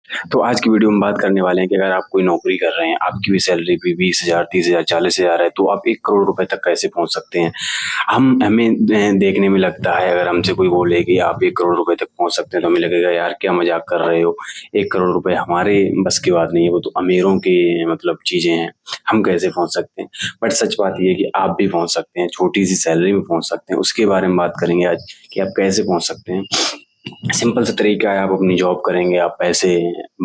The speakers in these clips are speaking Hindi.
तो आज की वीडियो में बात करने वाले हैं कि अगर आप कोई नौकरी कर रहे हैं, आपकी भी सैलरी भी 20,000, 30,000, 40,000 है, तो आप 1 करोड़ रुपए तक कैसे पहुँच सकते हैं? हमें देखने में लगता है, अगर हमसे कोई बोले कि आप 1 करोड़ रुपए तक पहुँच सकते हैं, तो हमें लगेगा यार क्या मज़ाक कर रहे हो? 1 करोड़ रुपए हमारे बस की बात नहीं है, वो तो अमीरों की मतलब चीज़ें हैं, हम कैसे पहुँच सकते हैं? बट सच बात ये है कि आप भी पहुँच सकते हैं, छोटी-सी सैलरी में पहुँच सकते हैं। उसके बारे में बात करेंगे आज कि आप कैसे पहुँच सकते हैं। सिंपल सा तरीका है, आप अपनी जॉब करेंगे, आप पैसे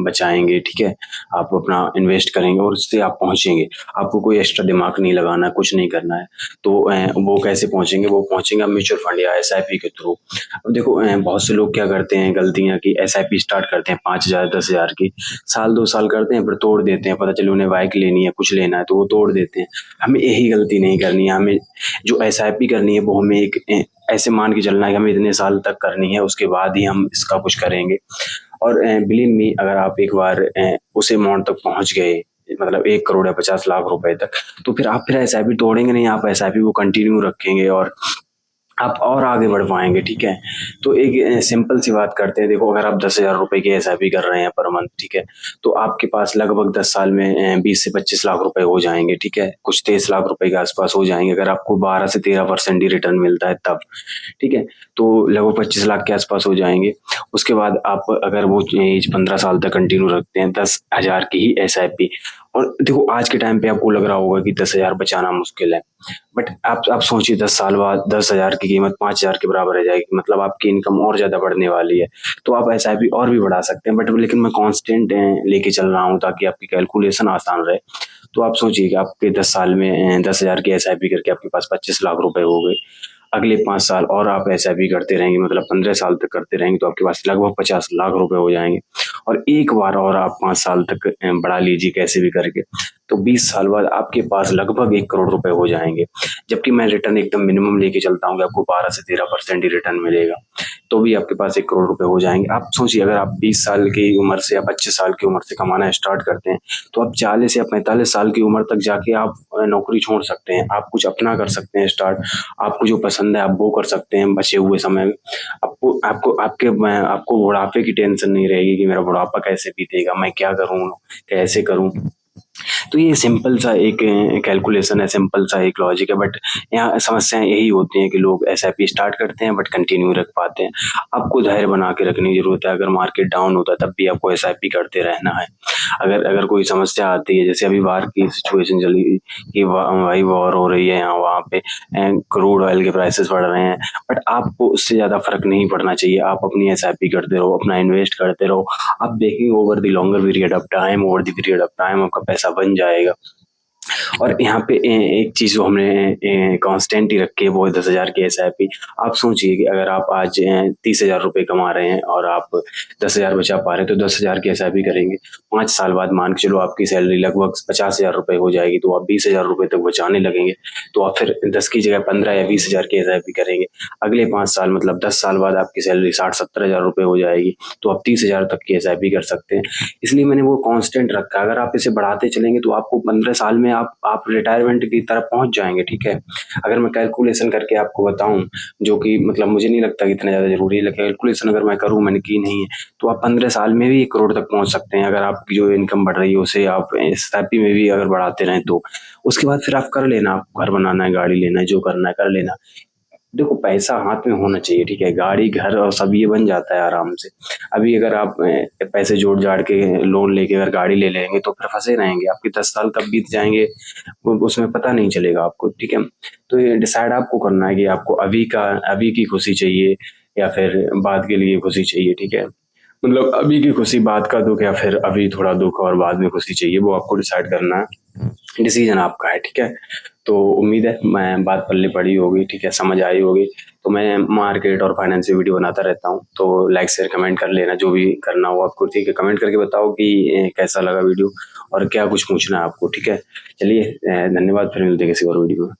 बचाएँगे, ठीक है? आप अपना इन्वेस्ट करेंगे और उससे आप पहुँचेंगे। आपको कोई एक्स्ट्रा दिमाग नहीं लगाना है, कुछ नहीं करना है। तो वो कैसे पहुँचेंगे? वो पहुँचेंगे आप म्यूचुअल फंड या एसआईपी के थ्रू। अब देखो बहुत से लोग क्या करते हैं गलतियाँ कि एसआईपी स्टार्ट करते हैं 5,000 10,000 की, साल 2 साल करते हैं फिर तोड़ देते हैं। पता चले उन्हें बाइक लेनी है, कुछ लेना है तो वो तोड़ देते हैं। हमें यही गलती नहीं करनी है, हमें जो एसआईपी करनी है वो हमें एक ऐसे मान के चलना है कि हमें इतने साल तक करनी है, उसके बाद ही हम इसका कुछ करेंगे। और बिलीव मी, अगर आप एक बार उस अमाउंट तक पहुँच गए, मतलब 1 करोड़ या 50 लाख रुपए तक, तो फिर आप फिर एसआईपी तोड़ेंगे नहीं, आप एसआईपी को कंटिन्यू रखेंगे और आप और आगे बढ़ पाएँगे, ठीक है? तो एक सिंपल सी बात करते हैं, देखो अगर आप 10,000 रुपए की एसआईपी कर रहे हैं पर मंथ, ठीक है? तो आपके पास लगभग 10 साल में 20 से 25 लाख रुपए हो जाएँगे, ठीक है? कुछ 23 लाख रुपए के आस-पास हो जाएँगे, अगर आपको 12 से 13% ही रिटर्न मिलता है तब, ठीक है? तो लगभग 25 लाख के आस-पास हो जाएँगे। उसके बाद आप अगर वो चीज़ 15 साल तक कंटिन्यू रखते हैं, 10,000 की ही एसआईपी, और देखो आज के टाइम पे आपको लग रहा होगा कि 10,000 बचाना मुश्किल है। बट आप सोचिए 10 साल बाद 10,000 की कीमत 5,000 के बराबर रह जाएगी, मतलब आपकी इनकम और ज़्यादा बढ़ने वाली है। तो आप एसआईपी और भी बढ़ा सकते हैं, बट लेकिन मैं कांस्टेंट लेके चल रहा हूँ ताकि आपकी कैलकुलेशन आसान रहे। तो आप सोचिए कि आपके 10 साल में 10,000 की एसआईपी करके आपके पास 25 लाख रुपए हो गए। अगले 5 साल और आप एसआईपी करते रहेंगे, मतलब 15 साल तक करते रहेंगे, तो आपके पास लगभग 50 लाख रुपए हो जाएँगे। और एक बार और आप 5 साल तक बढ़ा लीजिए कैसे भी करके, तो 20 साल बाद आपके पास लगभग 1 करोड़ रुपए हो जाएँगे। जबकि मैं रिटर्न एकदम मिनिमम लेके चलता हूँ कि आपको 12 से 13% ही रिटर्न मिलेगा, तो भी आपके पास 1 करोड़ रुपए हो जाएँगे। आप सोचिए अगर आप 20 साल की उम्र से या 25 साल की उम्र से कमाना स्टार्ट करते हैं, तो आप 40 या 45 साल की उम्र तक जाके आप नौकरी छोड़ सकते हैं। आप कुछ अपना कर सकते हैं स्टार्ट, आपको जो पसंद है आप वो कर सकते हैं बचे हुए समय में। आपको आपको आपके मैं आपको बुढ़ापे की टेंशन नहीं रहेगी कि मेरा बुढ़ापा कैसे बीतेगा, मैं क्या करूँ, कैसे करूँ? तो ये सिंपल सा एक कैलकुलेशन है, सिंपल सा एक लॉजिक है, बट यहाँ समस्याएँ यही होती हैं कि लोग एसआईपी स्टार्ट करते हैं बट कंटिन्यू रख पाते हैं। आपको धैर्य बना के रखने की ज़रूरत है, अगर मार्केट डाउन होता है तब भी आपको एसआईपी करते रहना है। अगर अगर कोई समस्या आती है, जैसे अभी बाहर की सिचुएशन चली कि भाई वॉर हो रही है यहाँ-वहाँ पे, क्रूड ऑयल के प्राइसेस बढ़ रहे हैं, बट आपको उससे ज़्यादा फ़र्क नहीं पड़ना चाहिए। आप अपनी एसआईपी करते रहो, अपना इन्वेस्ट करते रहो। आप देखेंगे over the longer period of time, over the period of time आपका पैसा बन जाएगा। और यहाँ पे एक चीज़ जो हमने कांस्टेंट ही रखी है वो है 10,000 की एसआईपी। आप सोचिए कि अगर आप आज 30,000 रुपए कमा रहे हैं और आप 10,000 बचा पा रहे हैं, तो 10,000 की एसआईपी करेंगे। 5 साल बाद मान के चलो आपकी सैलरी लगभग 50,000 रुपए हो जाएगी, तो आप 20,000 रुपए तक बचाने लगेंगे। तो आप फिर 10 की जगह 15 या 20,000 की एसआईपी करेंगे। अगले 5 साल मतलब 10 साल बाद आपकी सैलरी 60-70,000 रुपए हो जाएगी, तो आप 30,000 तक की एसआईपी कर सकते हैं। इसलिए मैंने वो कांस्टेंट रखा है। अगर आप इसे बढ़ाते चलेंगे तो आपको 15 साल में आप रिटायरमेंट की तरफ पहुँच जाएँगे, ठीक है? अगर मैं कैलकुलेशन करके आपको बताऊँ, जो कि मतलब मुझे नहीं लगता कि इतना ज़्यादा ज़रूरी है, लेकिन कैलकुलेशन अगर मैं करूँ, मैंने की नहीं है, तो आप 15 साल में भी 1 करोड़ तक पहुँच सकते हैं, अगर आपकी जो इनकम बढ़ रही है उसे आप एसआईपी में भी अगर बढ़ाते रहें तो। उसके बाद फिर आप कर लेना, आपको घर बनाना है, गाड़ी लेना है, जो करना है कर लेना। देखो पैसा हाथ में होना चाहिए, ठीक है? गाड़ी, घर और सब ये बन जाता है आराम से। अभी अगर आप पैसे जोड़-जाड़ के लोन लेके अगर गाड़ी ले लेंगे तो फिर फँसे रहेंगे। आपके 10 साल कब बीत जाएँगे वो उसमें पता नहीं चलेगा आपको, ठीक है? तो ये डिसाइड आपको करना है कि आपको अभी की खुशी चाहिए या फिर बाद के लिए खुशी चाहिए, ठीक है? मतलब अभी की खुशी, बाद का दुःख, या फिर अभी थोड़ा दुःख और बाद में खुशी चाहिए, वो आपको डिसाइड करना है। डिसीज़न आपका है, ठीक है? तो उम्मीद है मैं बात पल्ले पड़ी होगी, ठीक है? समझ आई होगी। तो मैं मार्केट और फाइनेंस की वीडियो बनाता रहता हूँ, तो लाइक, शेयर, कमेंट कर लेना, जो भी करना हो आपको, ठीक है? कमेंट करके बताओ कि कैसा लगा वीडियो और क्या कुछ पूछना है आपको, ठीक है? चलिए धन्यवाद, फिर मिलते हैं किसी और वीडियो में।